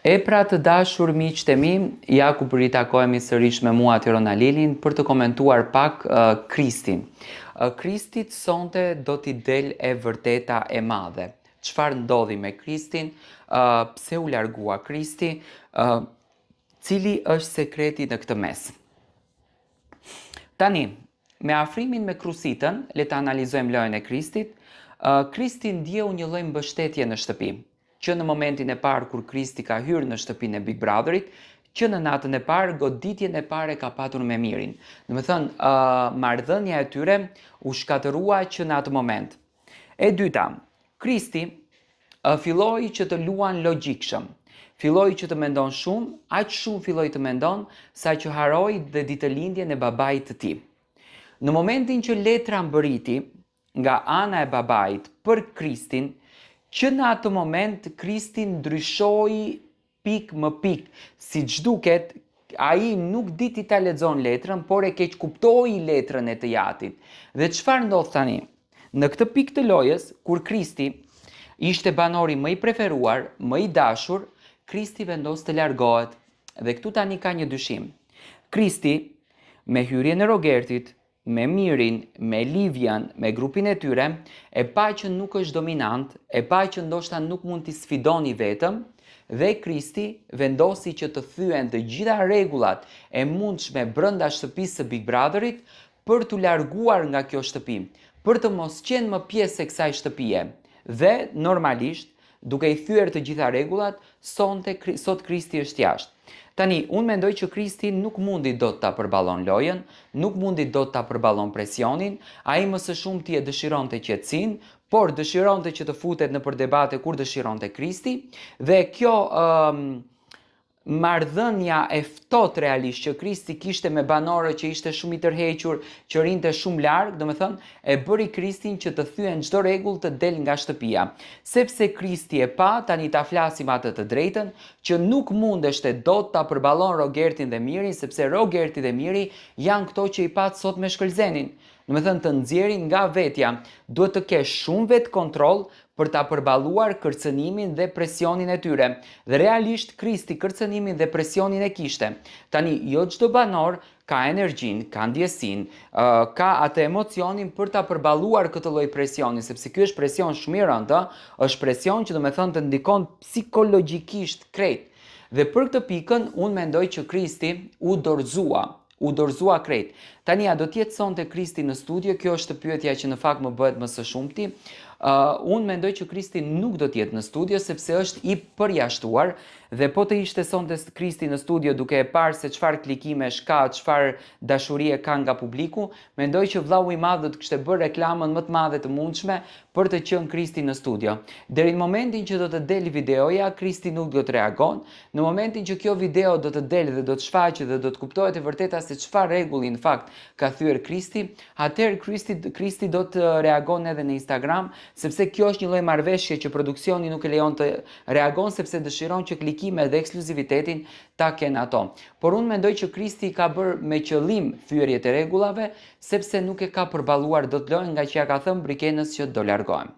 E pra të dashur miqtë e mi, ja ku për i takohemi sërish me mua Tirona Lilin për të komentuar pak Kristin. Kristit sonte do t'i del e vërteta e madhe. Çfarë ndodhi me Kristin, pse u largua Kristi, cili është sekreti në këtë mes. Tani, me afrimin me krusitën, le të analizojmë lojën e Kristit. Kristi ndjeu një lloj mbështetje në shtëpi, që në momentin e parë kur Kristi ka hyrë në shtëpinë e Big Brotherit, që në natën e parë goditjen e parë ka patur me mirin. Do të thënë, marrëdhënia e tyre u shkatërua që në atë moment. E dyta, Kristi filloi që të luan logjikshëm. Filloi që të mendon shumë, aq shumë filloi të mendon sa që haroi dhe ditëlindjen e babait të tij. Në momentin që letra mbërriti nga ana e babait për Kristin, që në atë moment Kristi ndryshoi pik më pik, si që duket, ai nuk diti ta lexon letrën, por e keq kuptoi letrën e të jatit. Dhe çfarë ndodh tani? Në këtë pikë të lojës, kur Kristi ishte banori më i preferuar, më i dashur, Kristi vendos të largohet. Dhe këtu tani ka një dyshim. Kristi, me hyrjen e Rogertit, me Mirin, me Livian, me grupin e tyre, e pa që nuk është dominant, e pa që ndoshta nuk mund t'i sfidoni vetëm, dhe Kristi vendosi që të thyen të gjitha rregullat e mundshme brenda shtëpisë së Big Brotherit për t'u larguar nga kjo shtëpi, për të mos qenë më pjesë e kësaj shtëpie. Dhe normalisht, duke i thyer të gjitha rregullat, sot Kristi është jashtë. Tani, unë mendoj që Kristi nuk mundi do të ta përballon lojën, nuk mundi do të ta përballon presionin, ai më së shumti e dëshironte qetësinë, por dëshironte që të futet në për debate kur dëshironte Kristi, dhe kjo marrëdhënia e ftohtë realisht që Kristi kishte me banorë që ishte shumë i tërhequr, që rinte shumë larg, domethënë e bëri Kristin që të thyen çdo rregull të del nga shtëpia. Sepse Kristi e pa, tani ta flasim atë të drejtën, që nuk mundeshte dot ta përballon Rogertin dhe Mirin, sepse Rogerti dhe Miri janë këto që i pat sot me shkëlzenin. Domethënë të nxjerrin nga vetja, duhet të kesh shumë vet kontroll për ta përballuar kërcënimin dhe presionin e tyre. Dhe realisht Kristi kërcënimin dhe presionin e kishte. Tani, jo çdo banor ka energjinë, ka ndjesinë, ka atë emocionin për ta përballuar këtë lloj presioni, sepse ky është presion shumë i rëndë, është presion që domethënë të ndikon psikologjikisht krejt. Dhe për këtë pikën, unë mendoj që Kristi u dorëzua krejt. Tani, a do t'jetë sonte Kristi në studio? Kjo është pyetja që në fakt më bëhet më së shumti. Unë mendoj që Kristi nuk do t'jetë në studio, sepse është i përjashtuar, dhe po të ishte sonte Kristi në studio duke e parë se çfarë klikimesh ka, çfarë dashurie ka nga publiku, mendoj që vllau i madh do të kishte bërë reklamën më të madhe të mundshme për të qenë Kristi në studio. Deri në momentin që do të del videoja, Kristi nuk do të reagon. Në momentin që kjo video do të del dhe do të shfaqet dhe do të kuptohet e vërteta se çfarë rregulli në fakt ka thyer Kristi, atëherë Kristi do të reagon edhe në Instagram, sepse kjo është një lloj marrëveshje që produksioni nuk e lejon të reagon, sepse dëshiron që klikimet dhe ekskluzivitetin ta kenë ato. Por unë mendoj që Kristi ka bërë me qëllim thyerjet e rregullave, sepse nuk e ka përballuar dot lojën, nga që ja ka thënë Brikenës që do largohem.